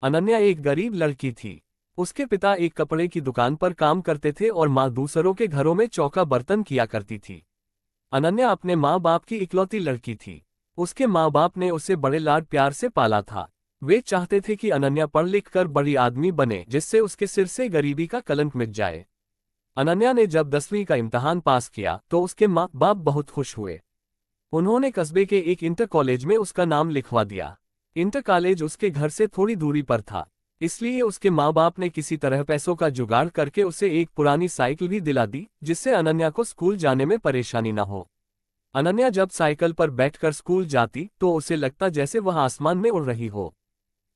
अनन्या एक गरीब लड़की थी। उसके पिता एक कपड़े की दुकान पर काम करते थे और माँ दूसरों के घरों में चौका बर्तन किया करती थी। अनन्या अपने माँ बाप की इकलौती लड़की थी। उसके माँ बाप ने उसे बड़े लाड प्यार से पाला था। वे चाहते थे कि अनन्या पढ़ लिख कर बड़ी आदमी बने, जिससे उसके सिर से गरीबी का कलंक मिट जाए। अनन्या ने जब 10वीं का इम्तहान पास किया तो उसके माँ बाप बहुत खुश हुए। उन्होंने कस्बे के एक इंटर कॉलेज में उसका नाम लिखवा दिया। इंटर कॉलेज उसके घर से थोड़ी दूरी पर था, इसलिए उसके माँ बाप ने किसी तरह पैसों का जुगाड़ करके उसे एक पुरानी साइकिल भी दिला दी, जिससे अनन्या को स्कूल जाने में परेशानी न हो। अनन्या जब साइकिल पर बैठकर स्कूल जाती तो उसे लगता जैसे वह आसमान में उड़ रही हो।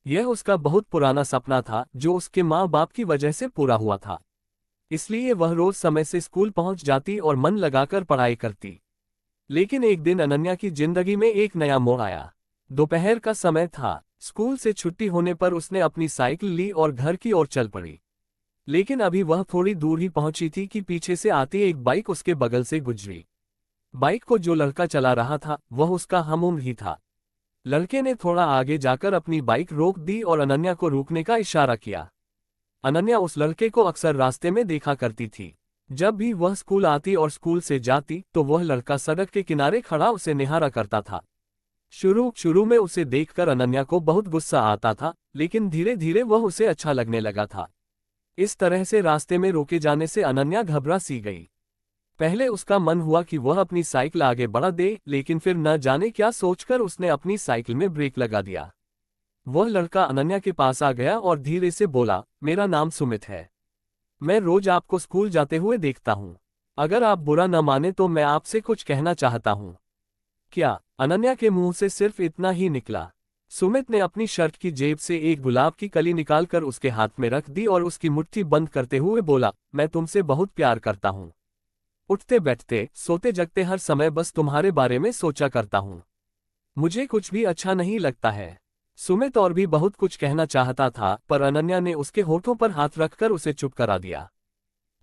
यह उसका बहुत पुराना सपना था जो उसके माँ बाप की वजह से पूरा हुआ था। इसलिए वह रोज समय से स्कूल पहुंच जाती और मन लगाकर पढ़ाई करती। लेकिन एक दिन अनन्या की जिंदगी में एक नया मोड़ आया। दोपहर का समय था। स्कूल से छुट्टी होने पर उसने अपनी साइकिल ली और घर की ओर चल पड़ी। लेकिन अभी वह थोड़ी दूर ही पहुंची थी कि पीछे से आती एक बाइक उसके बगल से गुजरी। बाइक को जो लड़का चला रहा था वह उसका हमउम्र ही था। लड़के ने थोड़ा आगे जाकर अपनी बाइक रोक दी और अनन्या को रुकने का इशारा किया। अनन्या उस लड़के को अक्सर रास्ते में देखा करती थी। जब भी वह स्कूल आती और स्कूल से जाती तो वह लड़का सड़क के किनारे खड़ा उसे निहारा करता था। शुरू में उसे देखकर अनन्या को बहुत गुस्सा आता था, लेकिन धीरे धीरे वह उसे अच्छा लगने लगा था। इस तरह से रास्ते में रोके जाने से अनन्या घबरा सी गई। पहले उसका मन हुआ कि वह अपनी साइकिल आगे बढ़ा दे, लेकिन फिर न जाने क्या सोचकर उसने अपनी साइकिल में ब्रेक लगा दिया। वह लड़का अनन्या के पास आ गया और धीरे से बोला, मेरा नाम सुमित है। मैं रोज आपको स्कूल जाते हुए देखता हूँ। अगर आप बुरा न माने तो मैं आपसे कुछ कहना चाहता हूँ। क्या? अनन्या के मुंह से सिर्फ इतना ही निकला। सुमित ने अपनी शर्ट की जेब से एक गुलाब की कली निकालकर उसके हाथ में रख दी और उसकी मुट्ठी बंद करते हुए बोला, मैं तुमसे बहुत प्यार करता हूँ। उठते बैठते, सोते जगते हर समय बस तुम्हारे बारे में सोचा करता हूँ। मुझे कुछ भी अच्छा नहीं लगता है। सुमित और भी बहुत कुछ कहना चाहता था, पर अनन्या ने उसके होठों पर हाथ रखकर उसे चुप करा दिया।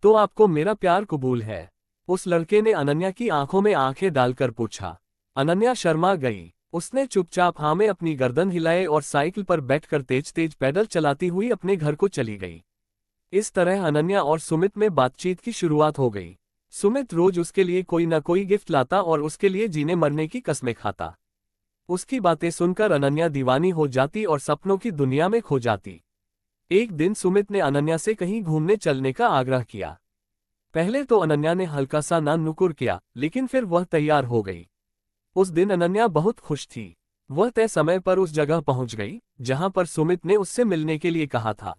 तो आपको मेरा प्यार कबूल है? उस लड़के ने अनन्या की आंखों में आंखें डालकर पूछा। अनन्या शर्मा गई। उसने चुपचाप हाँ में अपनी गर्दन हिलाए और साइकिल पर बैठकर तेज तेज पैदल चलाती हुई अपने घर को चली गई। इस तरह अनन्या और सुमित में बातचीत की शुरुआत हो गई। सुमित रोज उसके लिए कोई न कोई गिफ्ट लाता और उसके लिए जीने मरने की कस्में खाता। उसकी बातें सुनकर अनन्या दीवानी हो जाती और सपनों की दुनिया में खो जाती। एक दिन सुमित ने अनन्या से कहीं घूमने चलने का आग्रह किया। पहले तो अनन्या ने हल्का सा ना नुकुर किया, लेकिन फिर वह तैयार हो गई। उस दिन अनन्या बहुत खुश थी। वह तय समय पर उस जगह पहुंच गई जहां पर सुमित ने उससे मिलने के लिए कहा था।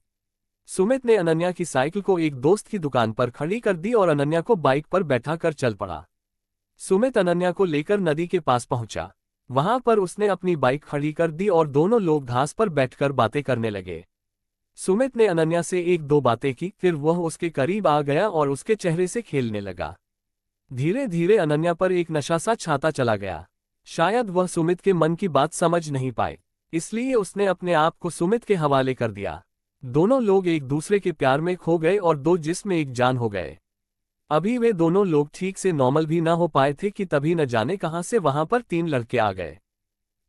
सुमित ने अनन्या की साइकिल को एक दोस्त की दुकान पर खड़ी कर दी और अनन्या को बाइक पर बैठाकर चल पड़ा। सुमित अनन्या को लेकर नदी के पास पहुंचा। वहां पर उसने अपनी बाइक खड़ी कर दी और दोनों लोग घास पर बैठकर बातें करने लगे। सुमित ने अनन्या से एक दो बातें की, फिर वह उसके करीब आ गया और उसके चेहरे से खेलने लगा। धीरे धीरे अनन्या पर एक नशा सा छाता चला गया। शायद वह सुमित के मन की बात समझ नहीं पाए, इसलिए उसने अपने आप को सुमित के हवाले कर दिया। दोनों लोग एक दूसरे के प्यार में खो गए और दो जिस्म एक जान हो गए। अभी वे दोनों लोग ठीक से नॉर्मल भी ना हो पाए थे कि तभी न जाने कहां से वहां पर 3 लड़के आ गए।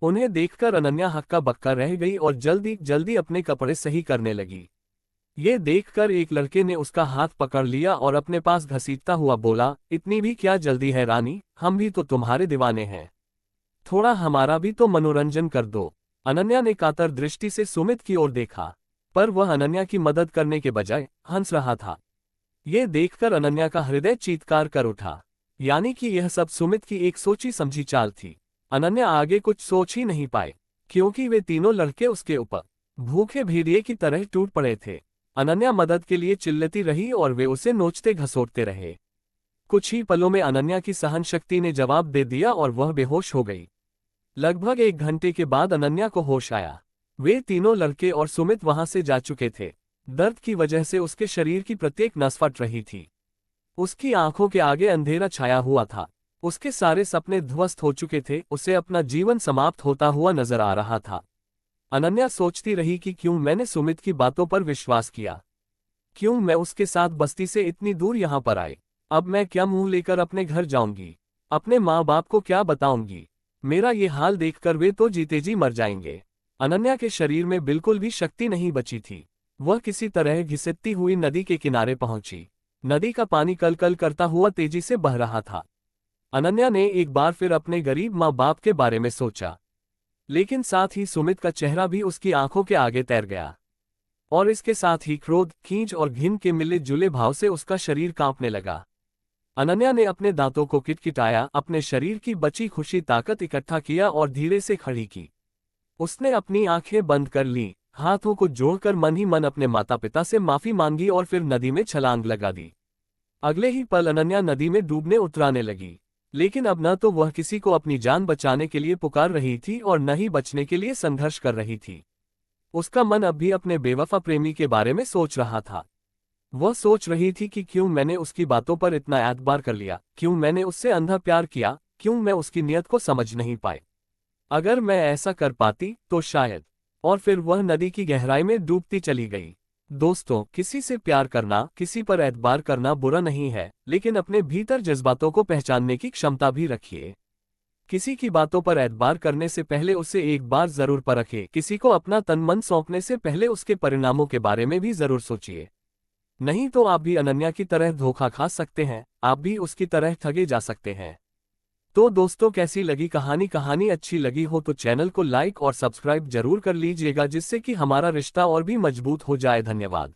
उन्हें देखकर अनन्या हक्का बक्का रह गई और जल्दी जल्दी अपने कपड़े सही करने लगी। ये देखकर एक लड़के ने उसका हाथ पकड़ लिया और अपने पास घसीटता हुआ बोला, इतनी भी क्या जल्दी है रानी, हम भी तो तुम्हारे दीवाने हैं। थोड़ा हमारा भी तो मनोरंजन कर दो। अनन्या ने कातर दृष्टि से सुमित की ओर देखा, पर वह अनन्या की मदद करने के बजाय हंस रहा था। ये देखकर अनन्या का हृदय चीत्कार कर उठा। यानी कि यह सब सुमित की एक सोची समझी चाल थी। अनन्या आगे कुछ सोच ही नहीं पाए, क्योंकि वे तीनों लड़के उसके ऊपर भूखे भेड़िए की तरह टूट पड़े थे। अनन्या मदद के लिए चिल्लाती रही और वे उसे नोचते घसोटते रहे। कुछ ही पलों में अनन्या की सहन शक्ति ने जवाब दे दिया और वह बेहोश हो गई। लगभग 1 घंटे के बाद अनन्या को होश आया। वे तीनों लड़के और सुमित वहां से जा चुके थे। दर्द की वजह से उसके शरीर की प्रत्येक नस फट रही थी। उसकी आंखों के आगे अंधेरा छाया हुआ था। उसके सारे सपने ध्वस्त हो चुके थे। उसे अपना जीवन समाप्त होता हुआ नजर आ रहा था। अनन्या सोचती रही कि क्यों मैंने सुमित की बातों पर विश्वास किया, क्यों मैं उसके साथ बस्ती से इतनी दूर यहाँ पर आई। अब मैं क्या मुंह लेकर अपने घर जाऊंगी, अपने माँ बाप को क्या बताऊंगी। मेरा ये हाल देखकर वे तो जीते जी मर जाएंगे। अनन्या के शरीर में बिल्कुल भी शक्ति नहीं बची थी। वह किसी तरह घिसटती हुई नदी के किनारे पहुंची। नदी का पानी कल कल करता हुआ तेजी से बह रहा था। अनन्या ने एक बार फिर अपने गरीब माँ बाप के बारे में सोचा, लेकिन साथ ही सुमित का चेहरा भी उसकी आंखों के आगे तैर गया, और इसके साथ ही क्रोध, खींच और घिन के मिले जुले भाव से उसका शरीर कांपने लगा। अनन्या ने अपने दांतों को किटकिटाया, अपने शरीर की बची खुशी ताकत इकट्ठा किया और धीरे से खड़ी की। उसने अपनी आंखें बंद कर लीं, हाथों को जोड़कर मन ही मन अपने माता पिता से माफी मांगी और फिर नदी में छलांग लगा दी। अगले ही पल अनन्या नदी में डूबने उतराने लगी, लेकिन अब न तो वह किसी को अपनी जान बचाने के लिए पुकार रही थी और न ही बचने के लिए संघर्ष कर रही थी। उसका मन अब भी अपने बेवफा प्रेमी के बारे में सोच रहा था। वह सोच रही थी कि क्यों मैंने उसकी बातों पर इतना एतबार कर लिया, क्यों मैंने उससे अंधा प्यार किया, क्यों मैं उसकी नीयत को समझ नहीं पाई। अगर मैं ऐसा कर पाती तो शायद। और फिर वह नदी की गहराई में डूबती चली गई। दोस्तों, किसी से प्यार करना, किसी पर एतबार करना बुरा नहीं है, लेकिन अपने भीतर जज्बातों को पहचानने की क्षमता भी रखिए। किसी की बातों पर एतबार करने से पहले उसे एक बार जरूर परखें। किसी को अपना तन मन सौंपने से पहले उसके परिणामों के बारे में भी जरूर सोचिए। नहीं तो आप भी अनन्या की तरह धोखा खा सकते हैं, आप भी उसकी तरह ठगे जा सकते हैं। तो दोस्तों, कैसी लगी कहानी अच्छी लगी हो तो चैनल को लाइक और सब्सक्राइब जरूर कर लीजिएगा, जिससे कि हमारा रिश्ता और भी मजबूत हो जाए। धन्यवाद।